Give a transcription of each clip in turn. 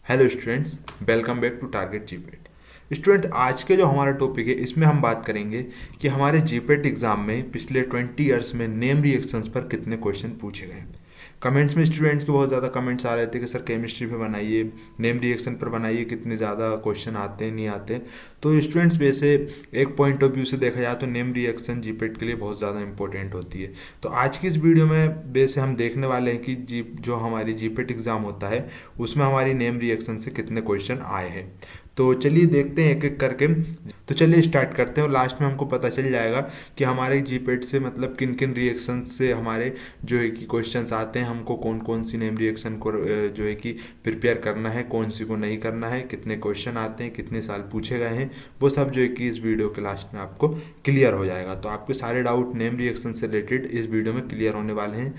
Hello students, welcome back to target GPAT. Student, आज के जो हमारा टॉपिक है इसमें हम बात करेंगे कि हमारे जीपेट एग्जाम में पिछले 20 ईयर्स में नेम रिएक्शंस पर कितने क्वेश्चन पूछे गए। कमेंट्स में स्टूडेंट्स के बहुत ज़्यादा कमेंट्स आ रहे थे कि सर केमिस्ट्री पे बनाइए, नेम रिएक्शन पर बनाइए, कितने ज़्यादा क्वेश्चन आते हैं नहीं आते। तो स्टूडेंट्स वैसे एक पॉइंट ऑफ व्यू से देखा जाए तो नेम रिएक्शन जीपेट के लिए बहुत ज़्यादा इंपॉर्टेंट होती है। तो आज की इस वीडियो में वैसे हम देखने वाले हैं कि जो हमारी जीपेट एग्ज़ाम होता है उसमें हमारी नेम रिएक्शन से कितने क्वेश्चन आए हैं। तो चलिए देखते हैं एक एक करके। तो चलिए स्टार्ट करते हैं और लास्ट में हमको पता चल जाएगा कि हमारे जीपेट से मतलब किन किन रिएक्शन से हमारे जो है कि क्वेश्चंस आते हैं, हमको कौन कौन सी नेम रिएक्शन को जो है कि प्रिपेयर करना है, कौन सी को नहीं करना है, कितने क्वेश्चन आते हैं, कितने साल पूछे गए हैं, वो सब जो है कि इस वीडियो के लास्ट में आपको क्लियर हो जाएगा। तो आपके सारे डाउट नेम रिएक्शन से रिलेटेड इस वीडियो में क्लियर होने वाले हैं।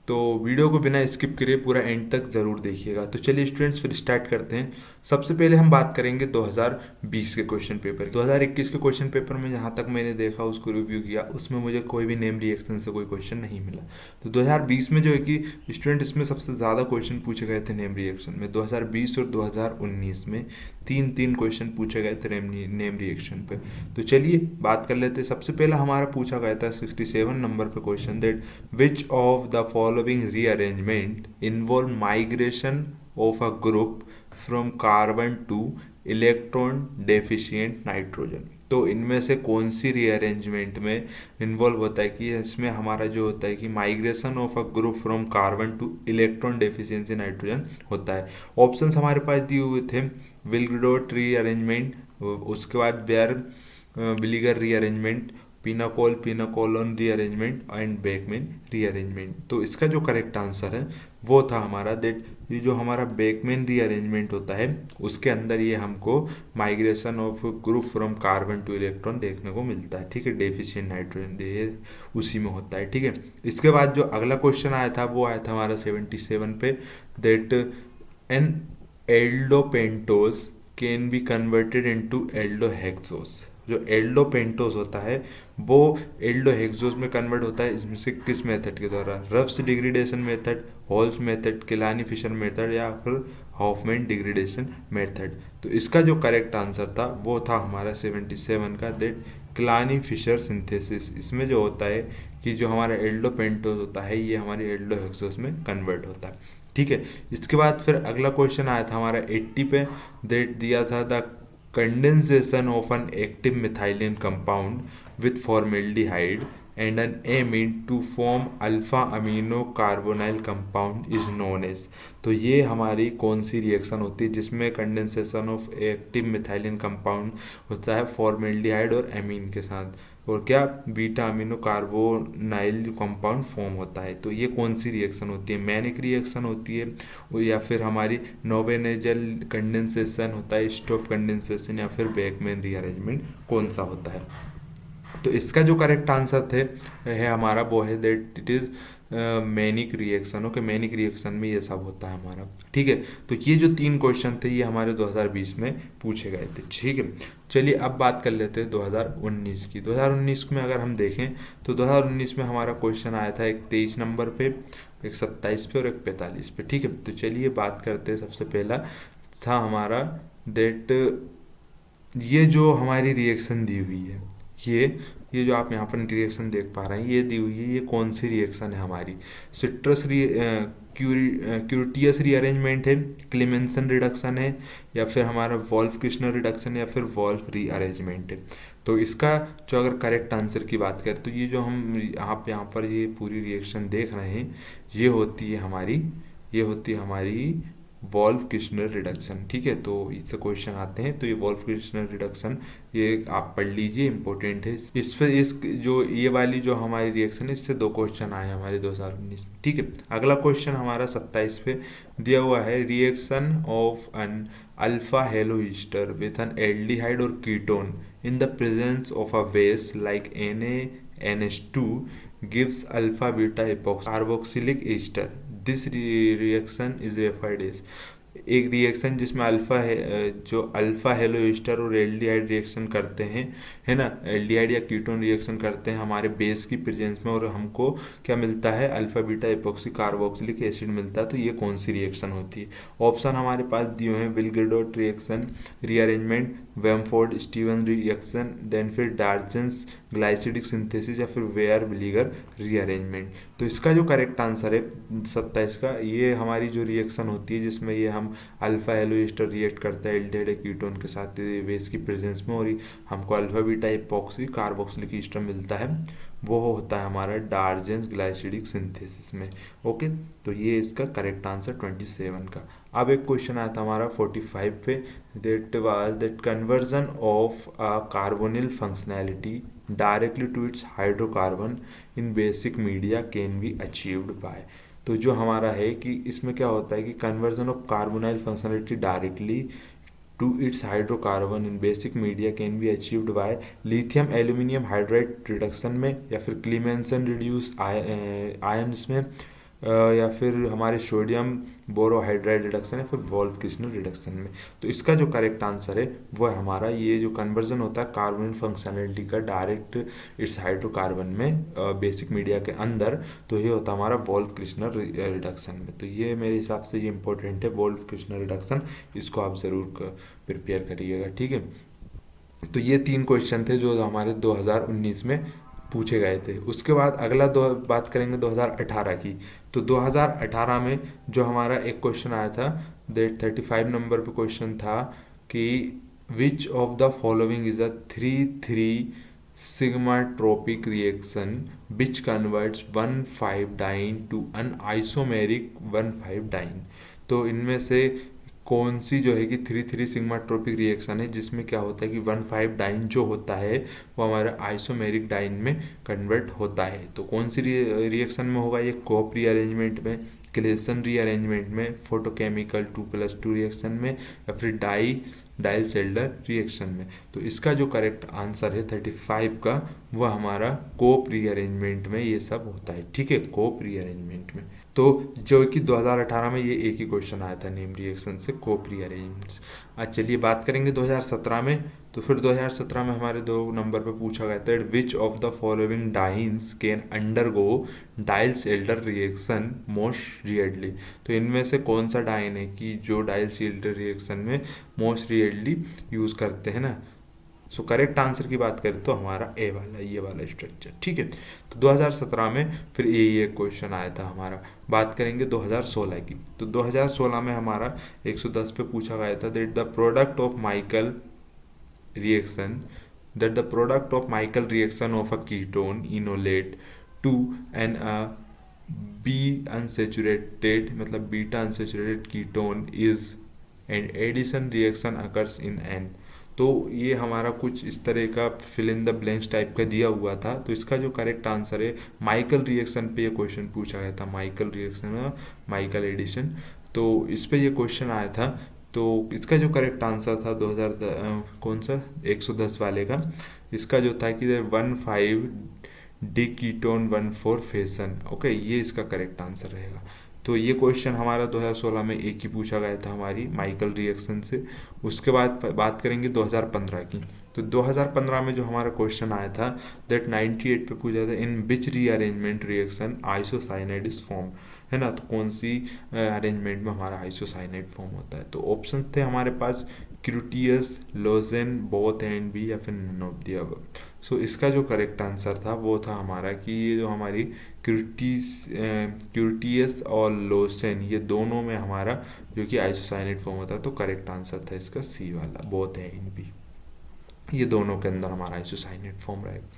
तो वीडियो को बिना स्किप करे पूरा एंड तक ज़रूर देखिएगा। तो चलिए स्टूडेंट्स फिर स्टार्ट करते हैं। सबसे पहले हम बात करेंगे 2020 के क्वेश्चन पेपर। 2021 के क्वेश्चन पेपर में जहाँ तक मैंने देखा, उसको रिव्यू किया, उसमें मुझे कोई भी नेम रिएक्शन से कोई क्वेश्चन नहीं मिला। तो 2020 में जो है कि स्टूडेंट इसमें सबसे ज़्यादा क्वेश्चन पूछे गए थे नेम रिएक्शन में। 2020 और 2019 में तीन तीन क्वेश्चन पूछे गए थे नेम रिएक्शन पे। तो चलिए बात कर लेते हैं। सबसे पहला हमारा पूछा गया था 67 नंबर पे question, that which of the following rearrangement involve migration of a group from carbon two electron deficient nitrogen. तो इनमें से कौन सी रीअरेंजमेंट में इन्वॉल्व होता है कि इसमें हमारा जो होता है कि migration of a group from carbon two electron deficiency nitrogen होता है। ऑप्शंस हमारे पास दिए हुए थे, विलग्रोट रीअरेंजमेंट, उसके बाद Baeyer Villiger rearrangement, pinacolone rearrangement and Beckmann rearrangement. तो इसका जो करेक्ट आंसर है वो था हमारा दैट ये जो हमारा बेकमैन रीअरेंजमेंट होता है उसके अंदर ये हमको migration of group from carbon two electron देखने को मिलता है। ठीक है, डेफिशिएंट नाइट्रोजन ये उसी में होता है। ठीक है, इसके बाद जो अगला क्वेश्चन आया था वो आया था हमारा 77 पे, that an aldopentose can be converted into aldohexose. जो एल्डोपेंटोस होता है वो एल्डोहेक्सोस में कन्वर्ट होता है। इसमें से किस मेथड के द्वारा? Ruff's degradation method, Hall's method, Kiliani Fischer method या फिर हॉफमैन डिग्रेडेशन मेथड। तो इसका जो करेक्ट आंसर था वो था हमारा 77 का, दैट किलानी फिशर सिंथेसिस। इसमें जो होता है कि जो हमारा एल्डोपेंटोस होता है ये हमारे एल्डोहेक्सोस में कन्वर्ट होता है। ठीक है, इसके बाद फिर अगला क्वेश्चन आया था हमारा 80 पे, दैट दिया था the condensation of an active methylene compound with formaldehyde and an amine to form alpha amino carbonyl compound is known as। तो ये हमारी कौन सी रिएक्शन होती है जिसमें condensation of active methylene compound होता है फॉर्मेल्डिहाइड और एमीन के साथ, और क्या beta amino carbonyl compound form होता है। तो ये कौन सी रिएक्शन होती है? मैनिक रिएक्शन होती है या फिर हमारी नोवेनेजल कंडेंसेशन होता है, स्टोफ कंडेंसेशन, या फिर बेकमैन रीअरेंजमेंट कौन सा होता है? तो इसका जो करेक्ट आंसर है हमारा वो है that it is manic reaction. Okay, manic reaction में ये सब होता है हमारा। ठीक है, तो ये जो तीन क्वेश्चन थे ये हमारे 2020 में पूछे गए थे। ठीक है, चलिए अब बात कर लेते हैं 2019 की। 2019 में अगर हम देखें तो 2019 में हमारा क्वेश्चन आया था एक 23 नंबर पे, एक 27 पे और एक 45 पे। ठीक है, तो चलिए बात करते हैं। सबसे पहला था हमारा दैट ये जो हमारी रिएक्शन दी हुई है, ये जो आप यहाँ पर रिएक्शन देख पा रहे हैं ये दी हुई है, ये कौन सी रिएक्शन है हमारी? सिट्रस क्यूरिटियस रीअरेंजमेंट है, क्लेमेंसन रिडक्शन है, या फिर हमारा वॉल्फ किश्नर रिडक्शन, या फिर वॉल्फ रीअरेंजमेंट है। तो इसका जो अगर करेक्ट आंसर की बात करें तो ये जो हम आप यहाँ पर ये पूरी रिएक्शन देख रहे हैं ये होती है हमारी वॉल्फ किश्नर रिडक्शन। ठीक है, तो इससे क्वेश्चन आते हैं। तो ये वॉल्फ किश्नर रिडक्शन ये आप पढ़ लीजिए, इंपॉर्टेंट है। इस पे इस जो ये वाली जो हमारी रिएक्शन है इससे दो क्वेश्चन आए हमारे 2019 में। ठीक है, अगला क्वेश्चन हमारा 27 पे दिया हुआ है, reaction of an alpha halo ester with an aldehyde और ketone in the presence of a base like NaNH2 gives alpha beta carboxylic ester. This reaction is referred as. एक रिएक्शन जिसमें अल्फा है, जो अल्फा हेलो ईस्टर और aldehyde reaction करते हैं, है ना, एल्डिहाइड या कीटोन रिएक्शन करते हैं हमारे बेस की प्रेजेंस में, और हमको क्या मिलता है, alpha beta epoxy carboxylic acid मिलता है। तो ये कौन सी रिएक्शन होती है? ऑप्शन हमारे पास दिए हुए हैं, Willgerodt reaction, rearrangement, Bamford Stevens reaction, then फिर डार्जेंस ग्लाइसिडिक सिंथेसिस, या फिर वेयर विलीगर रीअरेंजमेंट। तो इसका जो करेक्ट आंसर है 27 का, ये हमारी जो रिएक्शन होती है जिसमें ये हम अल्फा हेलो ईस्टर रिएक्ट करता है एल्डिहाइड कीटोन के साथ बेस की प्रेजेंस में, और हमको alpha beta epoxy carboxylic Easter मिलता है, वो होता है हमारा डार्जेंस ग्लाइसिडिक सिंथेसिस में। ओके, तो ये इसका करेक्ट आंसर 27 का। अब एक क्वेश्चन आया था हमारा 45 पे, that was that conversion of a carbonyl functionality directly to its hydrocarbon in basic media can be achieved by. तो जो हमारा है कि इसमें क्या होता है कि conversion of carbonyl functionality directly to its hydrocarbon in basic media can be achieved by lithium aluminium hydride reduction में, या फिर क्लीमेंसन रिड्यूस आयन्स में, या फिर हमारे सोडियम बोरोहाइड्राइड रिडक्शन, या फिर वोल्फ क्रिस्टल रिडक्शन में। तो इसका जो करेक्ट आंसर है वो है हमारा ये जो कन्वर्जन होता है कार्बोनिल फंक्शनैलिटी का डायरेक्ट इट्स हाइड्रोकार्बन में बेसिक मीडिया के अंदर, तो ये होता है हमारा वोल्फ क्रिस्टल रिडक्शन में। तो ये मेरे हिसाब से ये इंपॉर्टेंट है, वोल्फ क्रिस्टल रिडक्शन, इसको आप ज़रूर प्रिपेयर करिएगा, ठीक है। तो ये 3 क्वेश्चन थे जो हमारे 2019 में पूछे गए थे। उसके बाद अगला बात करेंगे 2018 की। तो 2018 में जो हमारा एक क्वेश्चन आया था, दैट 35 नंबर पे क्वेश्चन था कि which of the following is a 3,3 sigmatropic reaction which converts 1,5 diene to an isomeric 1,5 diene. तो इनमें से कौन सी जो है कि 3,3 सिग्मा ट्रोपिक रिएक्शन है जिसमें क्या होता है कि 1,5 डाइन जो होता है वो हमारा आइसोमेरिक डाइन में कन्वर्ट होता है। तो कौन सी रिएक्शन में होगा ये? कोप रीअरेंजमेंट में, क्लेसन रीअरेंजमेंट में, फोटोकेमिकल 2+2 रिएक्शन में, या फिर डाइल सेल्डर रिएक्शन में। तो इसका जो करेक्ट आंसर है 35 का, वह हमारा कोप रीअरेंजमेंट में ये सब होता है, ठीक है, कोप रीअरेंजमेंट में। तो जो कि 2018 में ये एक ही क्वेश्चन आया था नेम रिएक्शन से, कोप रीअरेंजमेंट्स। आज चलिए बात करेंगे 2017 में। तो फिर 2017 में हमारे 2 नंबर पे पूछा गया था, which of the following dienes can undergo Diels Alder reaction most readily. तो इनमें से कौन सा डाइन है कि जो डाइल्स एल्डर रिएक्शन में मोस्ट रिएडली यूज़ करते हैं ना। सो करेक्ट आंसर की बात करें तो हमारा ए वाला, ये वाला स्ट्रक्चर, ठीक है। तो 2017 में फिर ये क्वेश्चन आया था हमारा। बात करेंगे 2016 की। तो 2016 में हमारा 110 पे पूछा गया था, that the product of Michael reaction, that the product of Michael reaction of a ketone enolate to an B unsaturated मतलब beta unsaturated ketone is an addition reaction occurs in N। तो ये हमारा कुछ इस तरह का fill in the blanks type का दिया हुआ था। तो इसका जो करेक्ट आंसर है, माइकल रिएक्शन पे ये क्वेश्चन पूछा गया था, माइकल रिएक्शन, माइकल एडिशन। तो इस पे ये क्वेश्चन आया था। तो इसका जो करेक्ट आंसर था कौन सा 110 वाले का, इसका जो था कि 1,5 डी कीटोन 1,4 फेसन। ओके, ये इसका करेक्ट आंसर रहेगा। तो ये क्वेश्चन हमारा 2016 में एक ही पूछा गया था हमारी माइकल रिएक्शन से। उसके बाद बात करेंगे 2015 की। तो 2015 में जो हमारा क्वेश्चन आया था, दैट 98 पे पूछा था, in which rearrangement reaction isocyanide is form, है ना। तो कौन सी अरेंजमेंट में हमारा आइसोसाइनाइड फॉर्म होता है? तो ऑप्शन थे हमारे पास क्यूटियस, लोजेन, बोथ एंड बी, या फिर नन ऑफ द अबव। सो इसका जो करेक्ट आंसर था वो था हमारा कि ये जो हमारी क्यूटियस और लोसेन, ये दोनों में हमारा जो कि आइसोसाइनाइड फॉर्म होता है। तो करेक्ट आंसर था इसका सी वाला, बोथ एंड बी, ये दोनों के अंदर हमारा आइसोसाइनाइड फॉर्म रहेगा।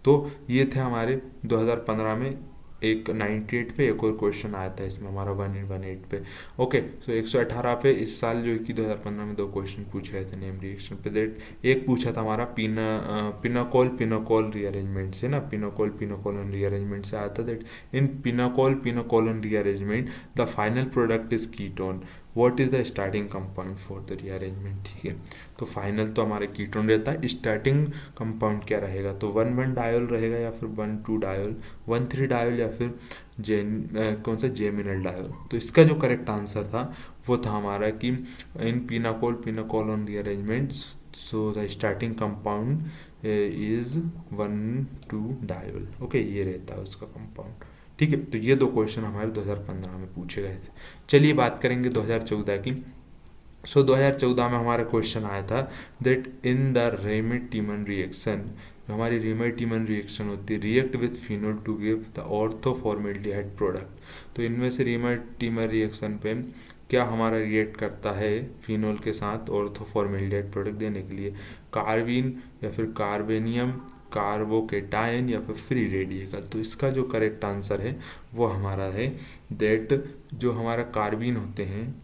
तो ये थे हमारे 2015 में एक 98 पे एक और क्वेश्चन आया था इसमें हमारा 118 पे। ओके, सो 118 पे इस साल जो कि 2015 में 2 क्वेश्चन पूछे गए थे नेम रिएक्शन पे। दैट एक पूछा था हमारा पिनाकोल रीअरेंजमेंट से ना, पिनाकोलन रीअरेंजमेंट से आया था। That in pinacolone rearrangement the final product is ketone, what is the starting compound for the rearrangement, ठीक है। तो फाइनल तो हमारा कीटोन रहता है, स्टार्टिंग कंपाउंड क्या रहेगा? तो 1,1 डायोल रहेगा, या फिर 1,2 डायोल, 1,3 डायोल, या फिर कौन सा जेमिनल डायोल। तो इसका जो करेक्ट आंसर था वो था हमारा कि in pinacol rearrangement so the starting compound is 1,2 diol. Okay, ये रहता है उसका कंपाउंड। ठीक है, तो ये दो क्वेश्चन हमारे 2015 में पूछे गए थे। चलिए बात करेंगे 2014 की। 2014 में हमारा क्वेश्चन आया था that in the Reimer Tiemann reaction, जो हमारी रेमिट टीमन रिएक्शन होती है, react with phenol to give the orthoformaldehyde product. तो इनमें से रेमिट टीमन रिएक्शन पे क्या हमारा रिएक्ट करता है फिनोल के साथ ऑर्थोफॉर्मेल्डिहाइड प्रोडक्ट देने के लिए? कार्बिन या फिर कार्बेनियम, कार्बोकेटायन या फिर फ्री रेडिकल। तो इसका जो करेक्ट आंसर है वो हमारा है दैट जो हमारा कार्बिन होते हैं,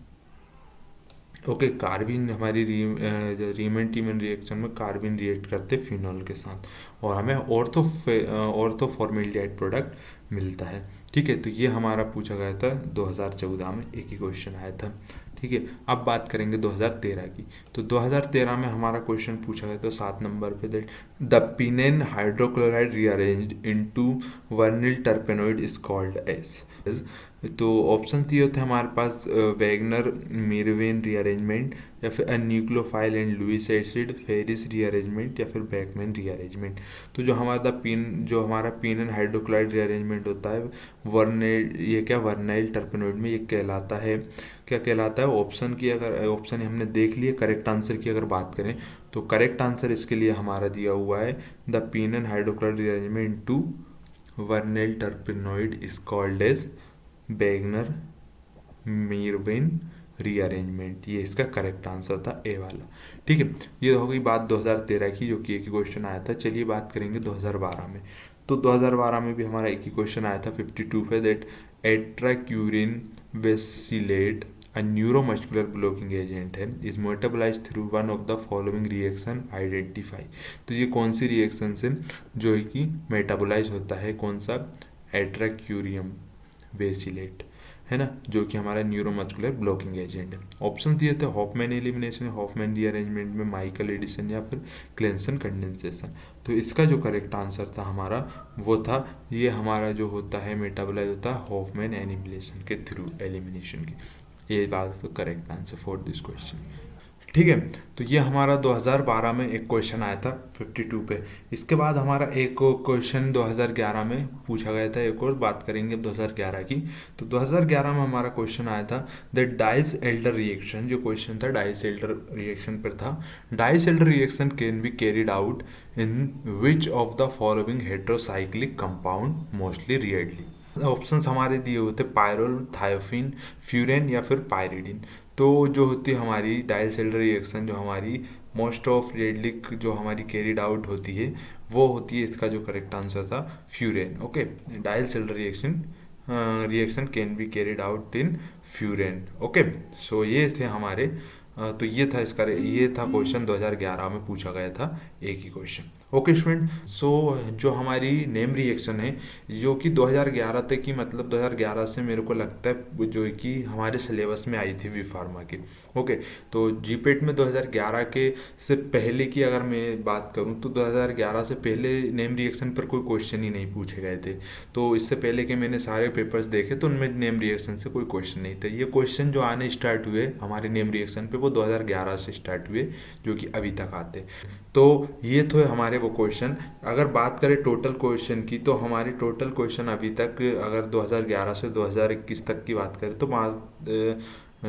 ओके, कार्बिन हमारी रीमन टीमन रिएक्शन में कार्बिन रिएक्ट करते फिनॉल के साथ और हमें ऑर्थोफॉर्मेल्डिहाइड प्रोडक्ट मिलता है। ठीक है, तो ये हमारा पूछा गया था 2014 में, एक ही क्वेश्चन आया था। ठीक है, अब बात करेंगे 2013 की। तो 2013 में हमारा क्वेश्चन पूछा गया था 7 नंबर पे that the pinene hydrochloride rearranged into bornyl terpenoid is called as. तो ऑप्शन दिए होते हैं हमारे पास वैगनर मेरवेन रीअरेंजमेंट या फिर nucleophile and Lewis acid Ferrier rearrangement या फिर बैकमैन रीअरेंजमेंट। तो जो हमारा पिन एंड हाइड्रोक्लोराइड रीअरेंजमेंट होता है वर्नेल, ये क्या वर्नाइल टर्पेनोइड में ये कहलाता है, क्या कहलाता है? ऑप्शन की अगर ऑप्शन हमने देख लिए, करेक्ट आंसर की अगर बात करें तो करेक्ट आंसर इसके लिए हमारा दिया हुआ है the pinene hydrochloride rearrangement to bornyl terpenoid is called as Wagner Meerwein rearrangement. ये इसका करेक्ट आंसर था ए वाला। ठीक है, ये हो गई बात 2013 की, जो कि एक ही क्वेश्चन आया था। चलिए बात करेंगे 2012 में। तो 2012 में भी हमारा एक ही क्वेश्चन आया था 52 पे that atracurium besylate a neuromuscular blocking agent है is metabolised through one of the following reaction identify. तो ये कौन सी रिएक्शन से जो है कि मेटाबोलाइज होता है, कौन सा? एट्राक्यूरियम वेसिलेट, है ना, जो कि हमारा न्यूरोमस्कुलर ब्लॉकिंग एजेंट है। ऑप्शन दिए थे हॉफमैन एलिमिनेशन, हॉफमैन रीअरेंजमेंट में माइकल एडिशन या फिर क्लेंसन कंडेंसेशन। तो इसका जो करेक्ट आंसर था हमारा वो था, ये हमारा जो होता है मेटाबोलाइज होता है हॉफमैन एलिमिनेशन के थ्रू, एलिमिनेशन की। ये बात तो correct answer for this question. ठीक है, तो ये हमारा 2012 में एक क्वेश्चन आया था 52 पे। इसके बाद हमारा एक क्वेश्चन 2011 में पूछा गया था, एक और बात करेंगे अब 2011 की। तो 2011 में हमारा क्वेश्चन आया था द डाइस एल्डर रिएक्शन, जो क्वेश्चन था डाइस एल्डर रिएक्शन पर था। Dice Elder reaction can be carried out in which of the following heterocyclic compound mostly rarely. Options हमारे दिए होते पायरोल, थायोफिन, फ्यूरेन या फिर पायरिडिन। तो जो होती है हमारी डाइसेल्डर रिएक्शन, जो हमारी मोस्ट ऑफ रेडलिक जो हमारी कैरिड आउट होती है वो होती है, इसका जो करेक्ट आंसर था furan. Okay, Diels Alder reaction can be carried out in furan. Okay, so ये थे हमारे तो ये था ये था क्वेश्चन 2011 में पूछा गया था, एक ही क्वेश्चन। ओके स्टूडेंट, सो जो हमारी नेम रिएक्शन है जो कि 2011 तक की, मतलब 2011 से मेरे को लगता है जो कि हमारे सिलेबस में आई थी वी फार्मा की। ओके, तो जीपेट में 2011 के से पहले की अगर मैं बात करूं तो 2011 से पहले नेम रिएक्शन पर कोई क्वेश्चन ही नहीं पूछे गए थे। तो इससे पहले के मैंने सारे पेपर्स देखे तो उनमें नेम रिएक्शन से कोई क्वेश्चन नहीं था। ये क्वेश्चन जो आने स्टार्ट हुए हमारे नेम रिएक्शन पे वो 2011 से स्टार्ट हुए, जो कि अभी तक आते। तो ये तो हमारे वो क्वेश्चन। अगर बात करें टोटल क्वेश्चन की तो हमारे टोटल क्वेश्चन अभी तक अगर 2011 से 2021 तक की बात करें तो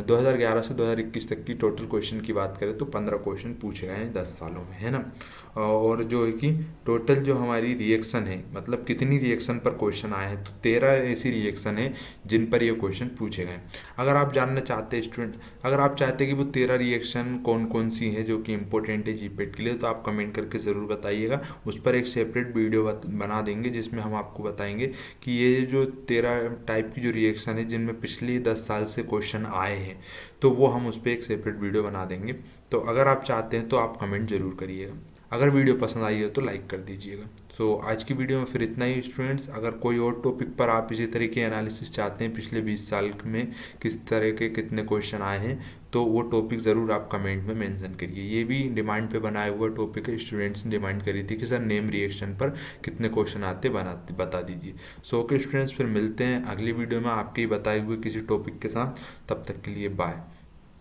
2011 से 2021 तक की टोटल क्वेश्चन की बात करें तो 15 क्वेश्चन पूछे गए हैं 10 सालों में, है ना। और जो है कि टोटल जो हमारी रिएक्शन है, मतलब कितनी रिएक्शन पर क्वेश्चन आए हैं, तो 13 ऐसी रिएक्शन है जिन पर ये क्वेश्चन पूछे गए। अगर आप जानना चाहते हैं स्टूडेंट, अगर आप चाहते हैं कि वो 13 रिएक्शन कौन कौन सी हैं जो कि इंपॉर्टेंट है जीपेट के लिए, तो आप कमेंट करके ज़रूर बताइएगा। उस पर एक सेपरेट वीडियो बना देंगे जिसमें हम आपको बताएंगे कि ये जो 13 टाइप की जो रिएक्शन है जिनमें पिछले 10 साल से क्वेश्चन आए हैं, तो वो हम उस पर एक सेपरेट वीडियो बना देंगे। तो अगर आप चाहते हैं तो आप कमेंट ज़रूर करिएगा। अगर वीडियो पसंद आई है तो लाइक कर दीजिएगा। सो आज की वीडियो में फिर इतना ही स्टूडेंट्स। अगर कोई और टॉपिक पर आप इसी तरह की एनालिसिस चाहते हैं पिछले 20 साल में किस तरह के कितने क्वेश्चन आए हैं, तो वो टॉपिक ज़रूर आप कमेंट में मेंशन करिए। ये भी डिमांड पे बनाया हुआ टॉपिक है, स्टूडेंट्स ने डिमांड करी थी कि सर नेम रिएक्शन पर कितने क्वेश्चन आते बता दीजिए। सो ओके स्टूडेंट्स, फिर मिलते हैं अगली वीडियो में आपके ही बताए हुए किसी टॉपिक के साथ। तब तक के लिए बाय।